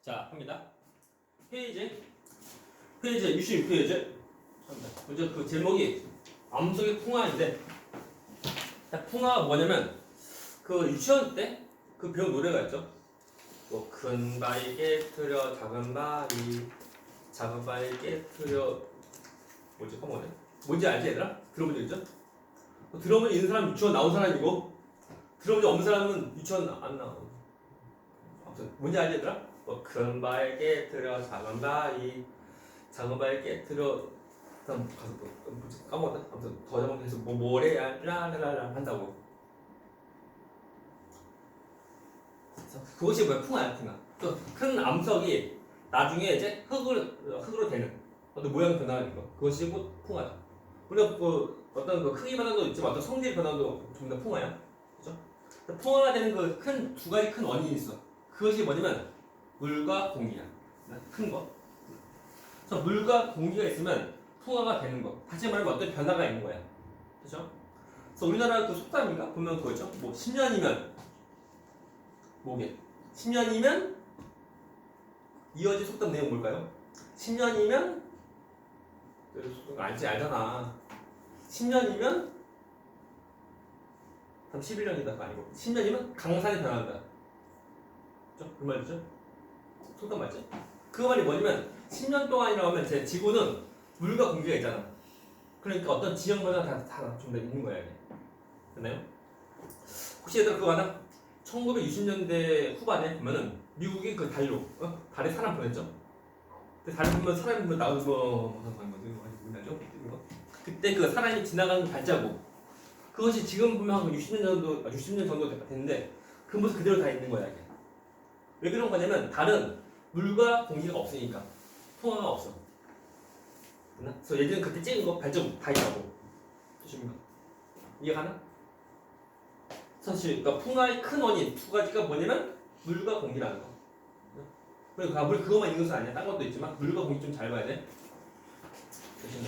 자, 합니다. 페이지 66페이지. 먼저 그 제목이 암석의 풍화인데, 풍화가 뭐냐면, 그 유치원 때 그 배운 노래가 있죠. 뭐, 큰 바위 깨트려, 작은 바위 깨트려, 뭐지, 뭐네? 뭔지 알지, 얘들아? 들어본 적 있죠? 들어본 적 있는 사람 유치원 나온 사람이고, 들어본 적 없는 사람은 유치원 안 나오고. 아무튼, 뭔지 알지, 얘들아? 뭐, 큰 바위 깨트려, 작은 바위 깨트려, 그다음 가서 또 까먹었다. 아무튼 더 잘못해서 뭐 모래야 라라라 한다고. 그래서 그것이 뭐야? 풍화야, 풍화. 또 큰 암석이 나중에 이제 흙으로 되는 어떤 모양 변화하는 거. 그것이 곧 풍화다. 물론 그 어떤 그 크기 변화도 있지만 어떤 성질 변화도 전부 다 풍화야. 그렇죠? 풍화가 되는 그 큰 두 가지 큰 원인이 있어. 그것이 뭐냐면 물과 공기야. 큰 거. 그래서 물과 공기가 있으면 풍화가 되는 거. 다시 말하면 어떤 변화가 있는 거야. 그죠? 그래서 우리나라 그 속담인가? 보면 그거 있죠? 뭐, 10년이면, 뭐게? 10년이면, 이어진 속담 내용 뭘까요? 10년이면, 알잖아. 10년이면, 11년이다가 아니고, 10년이면 강산이 변한다. 그죠? 그 말이죠? 속담 맞지? 그 말이 뭐냐면, 10년 동안이라고 하면 제 지구는 물과 공기가 있잖아. 그러니까 어떤 지형 변화가 다 좀 더 있는 거야, 이게. 됐나요? 혹시 얘들 그거 아나? 1960년대 후반에 보면은 미국이 그 달로, 달에 사람 보냈죠? 근데 달에 보면 사람이 보면 나오고 뭐죠? 그때 그 사람이 지나가는 발자국. 그것이 지금 보면 한 60년 정도 됐는데 그 모습 그대로 다 있는 거야, 이게. 왜 그런 거냐면 달은 물과 공기가 없으니까 풍화가 없어. 그래서 예전에 그때 찍은 거 발자국 다 있다고. 조심히 이해가나? 사실 그러니까 풍화의 큰 원인 두 가지가 뭐냐면 물과 공기라는 거. 그리고 물 그것만 있는 것은 아니야. 딴 것도 있지만 물과 공기 좀 잘 봐야 돼. 조심히.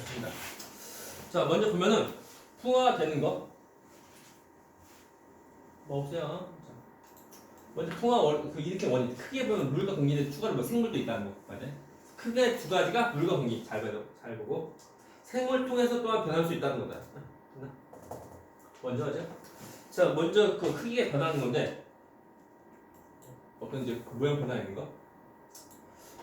자, 먼저 보면은 풍화가 되는 거. 뭐 없어요. 자, 먼저 풍화 그 일으키는 원인 크게 보면 물과 공기인데 추가로 뭐 생물도 있다는 거. 맞아? 크게 두 가지가 물과 공기 잘 보고 생물 통해서 또한 변할 수 있다는 거다. 먼저 하죠. 자, 먼저 그 크기가 변하는 건데 어떤 이제 그 모양 변화하는 거.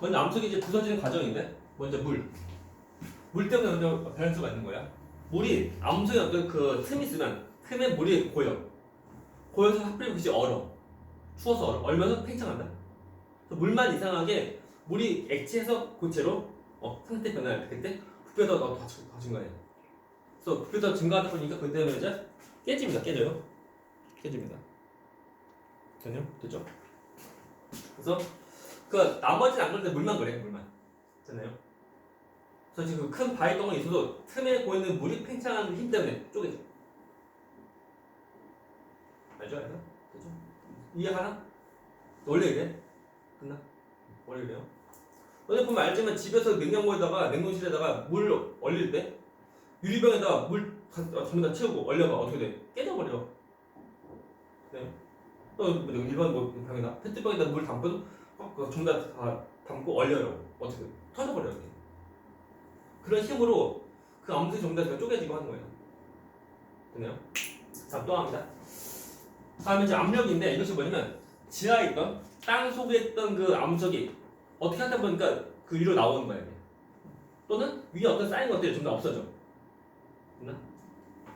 먼저 암석이 이제 부서지는 과정인데 먼저 물 때문에 먼저 변할 수가 있는 거야. 물이 암석에 어떤 그 틈이 있으면 틈에 물이 고여서 하필 그것이 추워서 얼면서 팽창한다. 물만 이상하게 물이 액체에서 고체로 상태 변화할 때 그때 부피가 더 증가해. 그래서 부피가 더 증가하다 보니까 그때 이제 깨져요. 깨집니다. 됐죠? 그래서 그 나머지는 안 그런데 물만 그래. 됐나요? 그래서 지금 큰 바위 덩어리 있어도 틈에 보이는 물이 팽창하는 힘 때문에 쪼개져. 알죠? 됐죠? 이해하나? 원래 이래? 끝나? 원래 이래요? 너네 보면 알지만 집에서 냉장고에다가 냉동실에다가 물 얼릴 때 유리병에다가 물 전부 다 채우고 얼려봐. 어떻게 돼? 깨져버려. 네. 또 일반 병에다 페트병에다 물 담고도 전부 다 담고 얼려요. 어떻게 돼? 터져버려. 이렇게. 그런 힘으로 그 암석이 전부 다 쪼개지고 하는 거예요. 됐나요? 자, 또 합니다. 다음에 이제 압력인데 이것이 뭐냐면 지하에 있던 땅 속에 있던 그 암석이 어떻게 하다 보니까 그 위로 나오는 거예요. 또는 위에 어떤 쌓인 것들이 좀 더 없어져. 됐나?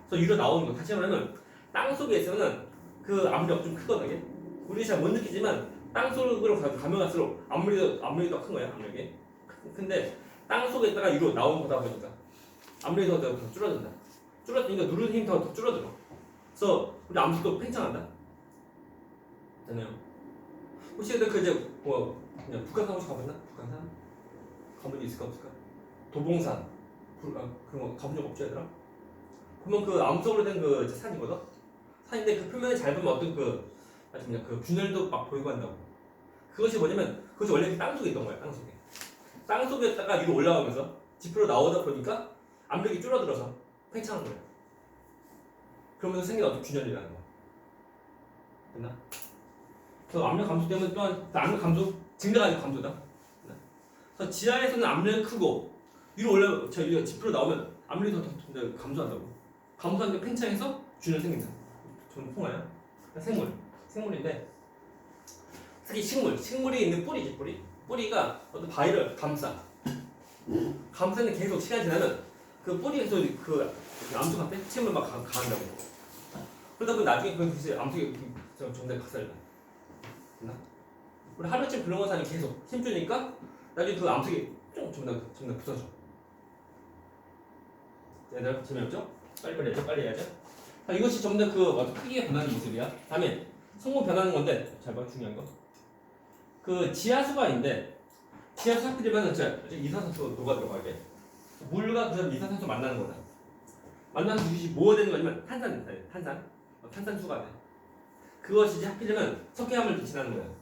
그래서 위로 나오는 거. 다시 말하면 땅 속에 있으면은 그 압력 좀 크거든요. 우리 잘 못 느끼지만 땅 속으로 가면 갈수록 압력이 더 큰 거예요. 압력이. 근데 땅 속에 있다가 위로 나오는 거다 보니까 압력이 더 줄어든다. 줄어드니까 누르는 힘이 더 줄어들어. 그래서 우리 암석도 팽창한다. 됐나요? 혹시 그 이제 그냥 북한산 혹시 가봤나? 북한산? 가본 적 있을까 없을까? 도봉산 그런 거 가본 적 없지 얘들아? 보면 그 암석으로 된 그 산이거든? 산인데 그 표면에 잘 보면 어떤 그 균열도 막 보이고 한다고. 그것이 뭐냐면 그것이 원래 땅속에 있던 거야. 땅속에. 땅속에다가 위로 올라가면서 지표로 나오다 보니까 압력이 줄어들어서 팽창한 거야. 그러면서 생긴 어떤 균열이라는 거. 됐나? 그래서 압력 감소 때문에 또한 압력 감소 증가가 아니고 감소다. 그래서 지하에서는 압력이 크고 위로 올라 저희가 지표로 나오면 압력이 더 감소한다고. 감소하는데 팽창해서 균열 생긴다. 저는 풍화야. 생물인데 특히 식물이 있는 뿌리지 뿌리가 어떤 바위를 감싸는 계속 시간이 지나면 그 뿌리에서 그 암석한테 침을 막 가한다고. 그러다 보면 나중에 그 암석이 정말 박살나. 우리 하루쯤 그런 거 사니 계속 힘주니까 나중에 그 암석이 좀 더 부서져. 얘들 재미없죠? 빨리 해야죠. 자, 이것이 좀 더 그 어떤 크기의 변하는 모습이야. 다음에 성분 변하는 건데 잘 봐, 중요한 거. 그 지하수가 있는데 지하수 하필이면 이산화탄소 녹아 들어가게. 물과 그 이산화탄소 만나는 거다. 만나는 것이 뭐가 되는 거냐면 탄산수가 돼. 그것이 이제 하필이면 석회암을 지나는 거야.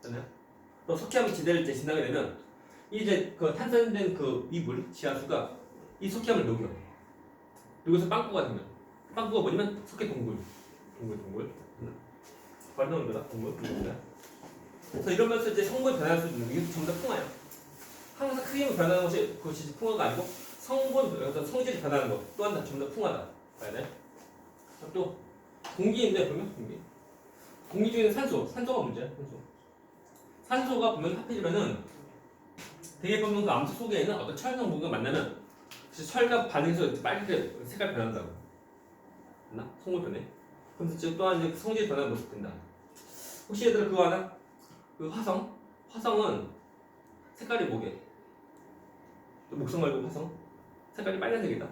맞나요? 또 석회암 지대를 이제 지나게 되면 이제 그 탄산된 그 이 물 지하수가 이 석회암을 녹여서 빵꾸가 되면 빵꾸가 뭐냐면 석회 동굴. 발명한 거다. 동굴. 그래서 이러면서 이제 성분이 변할 수 있는 게 전부 다 풍화야. 항상 크게 변하는 그것이 풍화가 아니고 어떤 성질이 변하는 거 또한 다 전부 다 풍화다. 봐야 돼. 또 공기인데 보면 공기 중에는 산소가 문제야. 산소가 보면 하필이면은 되게 보면 그 암석 속에 있는 어떤 철 성분과 만나면 철과 반응해서 빨갛게 색깔 변한다고. 맞나? 성분 변해. 그래서 지금 또한 이제 성질이 변하는 모습 된다. 혹시 얘들아 그거 아나? 그 화성은 색깔이 뭐게? 목성 말고 화성? 색깔이 빨간색이다.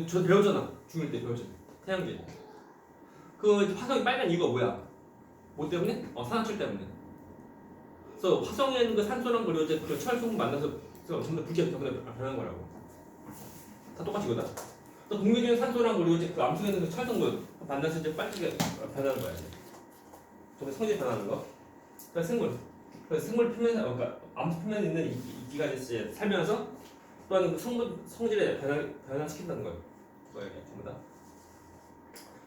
저 배우잖아. 중일 때 배우잖아. 태양계. 그 화성이 빨간 이유가 뭐야? 뭐 때문에? 산화철 때문에. 그래서 화성에 있는 그 산소랑 그리고 이제 그 철 성분 만나서 전부 다 붉게 변하는 거라고. 다 똑같이 이거다. 또 공기 중에 산소랑 그리고 이제 그 암석에 있는 그 철 성분 만나서 이제 빨갛게 변하는 거야. 전부 성질 변하는 거. 그러니까 생물 표면, 그러니까 암석 표면에 있는 이끼가 이제 살면서 또한 성질에 변화시킨다는 거예요. 전부 다.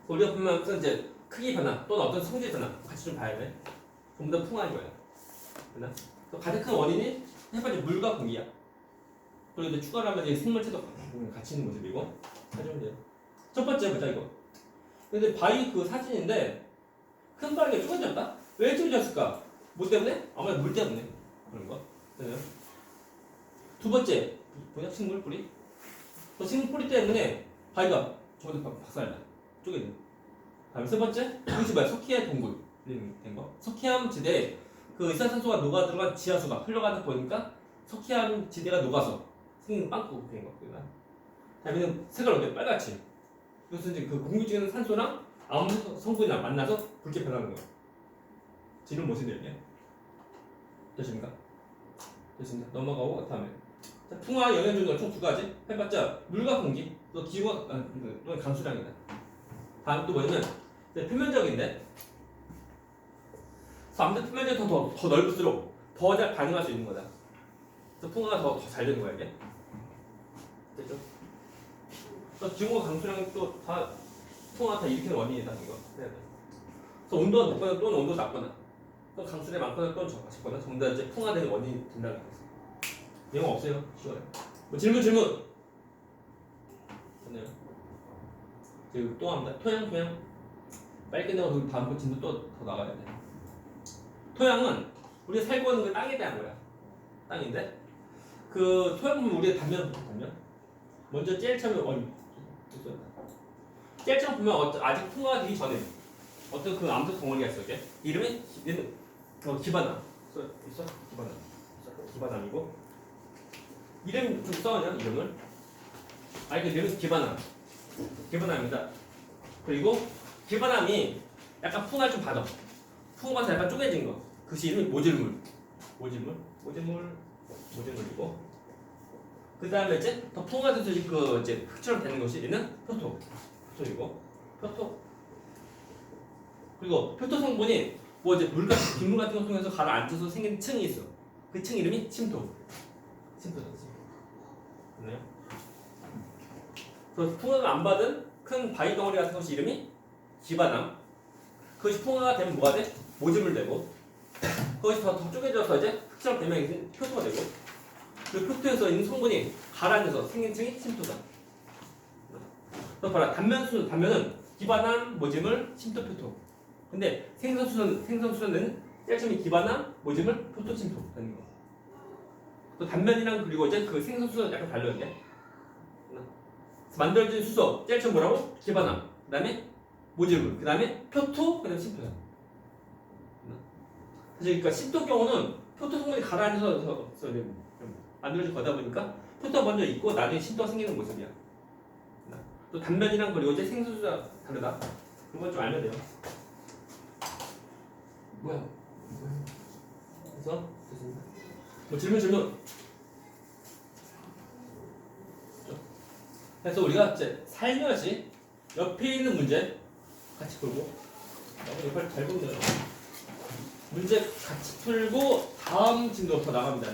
우리가 보면 이제 크기 변화 또는 어떤 성질 변화 같이 좀 봐야 돼. 전부 다 풍화인 거야. 가장 큰 원인이 첫 번째 물과 공기야. 그리고 이제 추가로 하면 이제 생물체도 같이 있는 모습이고 해주면 돼요. 첫 번째 보자 이거. 근데 바위 그 사진인데 큰 바위가 쪼개졌다? 왜 쪼개졌을까? 뭐 때문에? 아무래도 물 때문에 그런 거. 그래요. 두 번째 뭐냐? 식물 뿌리. 또 식물 뿌리 때문에 바위가 저기 박살나 쪼개져. 다음 세 번째 이것이 뭐야? 석회암 동굴 된 거. 석회암 지대에 그 이산화탄소가 녹아 들어간 지하수가 흘러가다 보니까 석회암 지대가 녹아서 생긴 빵꾸 된 거. 다음에는 색을 어때? 빨갛지. 그래서 이제 그 공기 중에는 산소랑 암석 성분이랑 만나서 붉게 변하는 거. 지금 무슨 얘기야? 됐습니까? 됐습니다. 넘어가고 다음에 자, 풍화 영향 주는 건 총 두 가지. 해봤자 물과 공기, 또 기후가 또는 강수량이다. 다음 또 뭐냐면 표면적인데. 아무튼 표면적이 더 넓을수록 더 잘 반응할 수 있는 거다. 그래서 풍화가 더 잘 되는 거야 이게. 됐죠? 또 기후가 강수량이 또 다 풍화가 다 일으키는 원인이다 이거. 해야 돼. 그래서 온도가 높거나 또는 온도가 낮거나 또 강수량이 많거나 또는 적거나 전부 다 이제 풍화되는 원인이 된다는 거죠. 내용 없어요. 쉬워요. 뭐 질문. 됐나요? 그리고 또 합니다. 토양. 빨리 끝내고 다음 질문 또 더 나가야 돼. 토양은 우리가 살고 있는 그 땅에 대한 거야. 땅인데 그 토양 보면 우리가 단면. 먼저 제일 처음에 제일 처음 보면 아직 풍화가 되기 전에 어떤 그 암석 덩어리가 있어. 이게 이름이 기반암. 있어? 기반암이고 이름 좀 써냐 이름을? 그 이름은 기반암입니다. 그리고 기반암이 약간 풍화를 좀 받아. 풍화가 약간 쪼개진 거. 그것이 이름이 모질물이고 그 다음에 이제 더 풍화돼서 그 이제 흙처럼 되는 것이 얘는 표토이고 표토. 그리고 표토 성분이 뭐 이제 빗물 같은 거 통해서 가라앉아서 생긴 층이 있어. 그 층 이름이 침토. 맞나요? 그래서 풍화가 안 받은 큰 바위 덩어리 같은 것이 이름이 기반암. 그것이 풍화가 되면 뭐가 돼? 모질물 되고 거기서 더 쪼개져서 이제 흑점 대명이 표토가 되고 그 표토에서 있는 성분이 가라앉아서 생긴 층이 침토다. 또 봐라 단면은 기반함 모짐을 침토 표토. 근데 생성수소는 짤점이 기반함 모짐을 표토 침토 되는 거. 또 단면이랑 그리고 이제 그 생성수소는 약간 달라요. 만들어진 수소 짤점 뭐라고? 기반함. 그다음에 모질물. 그다음에 표토. 그다음에 침토야. 사실 그러니까 침토 경우는 표토 성분이 가라앉아서 만들어진 거다 보니까 표토가 먼저 있고 나중에 침토가 생기는 모습이야. 또 단면이랑 그리고 이제 생성수소가 다르다. 그건 좀 알면 돼요. 뭐야? 그래서 됐습니다. 뭐 질문. 그래서 우리가 이제 살며시 옆에 있는 문제 같이 풀고 옆을 잘 보면 돼요. 문제 같이 풀고 다음 진도부터 나갑니다.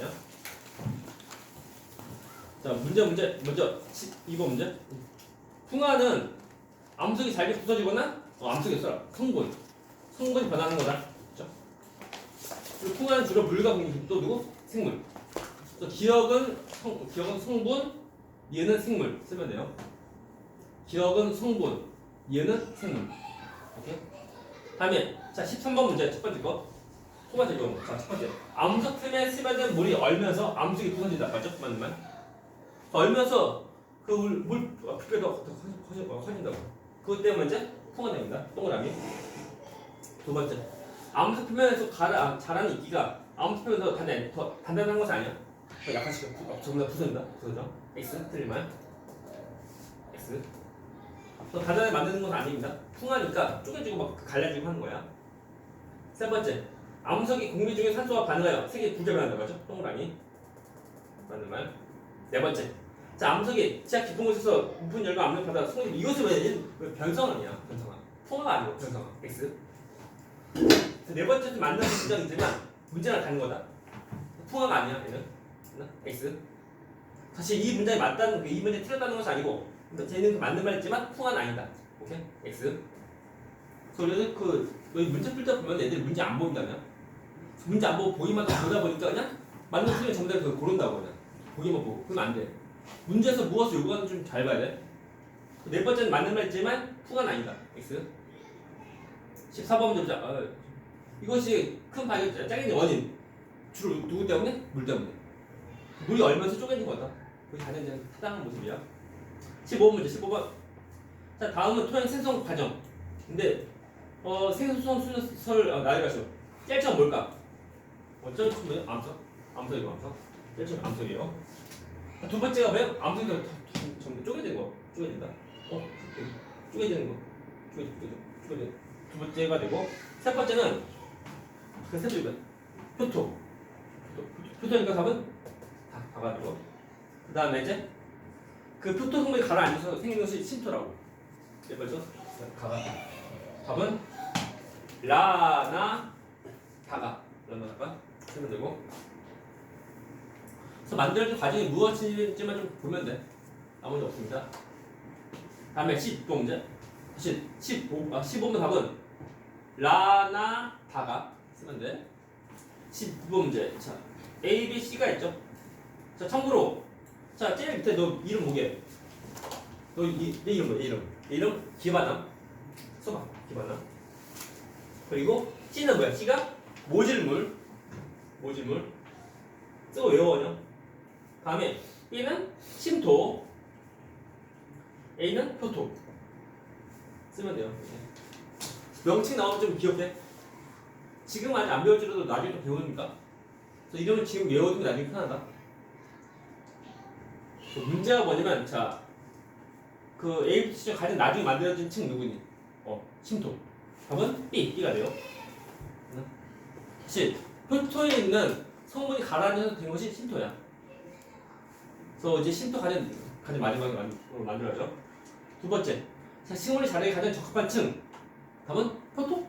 자 문제 먼저 2번 문제. 풍화는 암석이 잘게 부서지거나 암석이 써라. 성분이 변하는 거다. 그렇죠? 그리고 풍화는 주로 물과 공기 또 누구? 생물. 그래서 기억은 성분, 얘는 생물 쓰면 돼요. 기억은 성분, 얘는 생물. 오케이? 다음에 자 13번 문제 첫 번째 거. 첫 번째 경우. 자 첫 번째. 암석 틈에 스며든 물이 얼면서 암석이 부서진다. 맞죠? 맞는 말. 얼면서 그 물 피부에도 커진다고. 그것 때문에 이제 풍화가 됩니다. 동그라미. 두 번째. 암석 표면에서 자라는 이끼가 암석 표면에서 더 단단한 것이 아니야. 더 약간씩 전부 다 부서져. X 틀린 말. X. 더 단단하게 만드는 건 아닙니다. 풍화니까 쪼개지고 막 갈라지고 하는 거야. 세 번째. 암석이 공기 중에 산소와 반응하여 색이 분解변한다고 하죠. 동그라미. 맞는 말. 네 번째. 자, 암석이 지하 깊은 곳에서 높은 열과 압력 받아 성립. 이것은 왜 변성함이야? 변성함. 풍화가 아니고 변성함. X. 네 번째 만나는 문장이지만 문제랑 다른 거다. 풍화가 아니야. 얘는. X. 사실 이 문장이 맞다는 이 문제 틀렸다는 것이 아니고 쟤는 맞는 말이지만 풍화는 아니다. 오케이? X. 그래서 너희 문제 풀 때 보면 애들이 문제 안 보인다면 문제 안 보고 보기마다 보다 보니까 그냥 맞는 틀린 전부 다 그걸 고른다고 그냥 보기만 보고. 그러면 안 돼. 문제에서 무엇을 요구하는지 좀 잘 봐야 돼. 네 번째는 맞는 말이지만 풍화는 아니다. X. 14번 문제 보자. 이것이 큰 파괴 짜증의 원인 주로 누구 때문에? 물 때문에. 물이 얼면서 쪼개진 거다. 그게 가장 이제 타당한 모습이야. 15번 문제 15번. 자 다음은 토양 생성 과정. 근데 생성 순서를 나열하시오. 짤점 뭘까? 짤점 뭐예요? 암석이고 암석. 짤점 암석이에요. 두 번째가 뭐예요? 암석이 전부 쪼개진 거. 쪼개진다. 쪼개지는 거. 쪼개져. 두 번째가 되고 세 번째는 그 세 줄이면 표토니까 답은 다 가가지고 그 다음에 이제 그 표토 성분이 가라앉아서 생긴 것이 침토라고. 그래서 가가 답은 라나 다가 쓰면 되고. 그래서 만들어진 과정이 무엇인지만 좀 보면 돼. 아무것도 없습니다. 다음에 15번 문제. 다시 15번 답은 라나 다가 쓰면 돼. 15번 문제. 자, A, B, C가 있죠. 자, 참고로 자, 제일 밑에 너 이름 뭐게? 너 내 이름 뭐야? 이름 기반함. 써봐. 기반함. 그리고 C는 뭐야? C가 모질물. 쓰고 외워 그냥. 다음에 B는 침토. A는 표토. 쓰면 돼요. 명칭 나오면 좀 기억해. 지금 아직 안 배울지라도 나중에 또 배우니까. 그래서 이름을 지금 외워두면 나중에 편하다. 문제가 뭐냐면 자, 그 A부터 C중 가장 나중에 만들어진 층 누구니? 침토. 답은 B가 돼요. 사실 표토에 있는 성분이 가라앉아서 된 것이 침토야. 그래서 이제 침토 가장 마지막에 만들어져. 두 번째, 자, 식물이 자라기 가장 적합한 층. 답은 표토.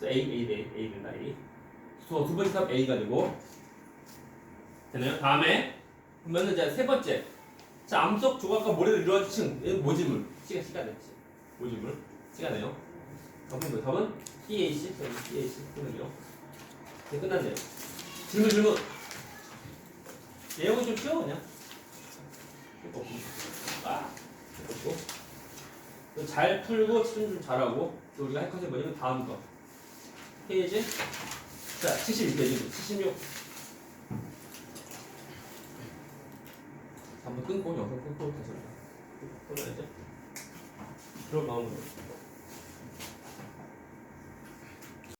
A 된다. A. 두 번째 답 A가 되고 되나요? 다음에 보면은 이제 세 번째. 자, 암석 조각과 모래를 이루어진 층. 모질물. C가 됐지. 모질물. C가 돼요. 답은 PAC 쓰면 돼요. 이제 끝났네요. 질문. 내용은 좀 쉬워 그냥. 잘 풀고 집중 좀 잘하고 또 우리가 할 것이 뭐냐면 다음 거 페이지 자 76페이지 76 한번 끊고 영상 끊고 다시 끊어야지 그런 마음으로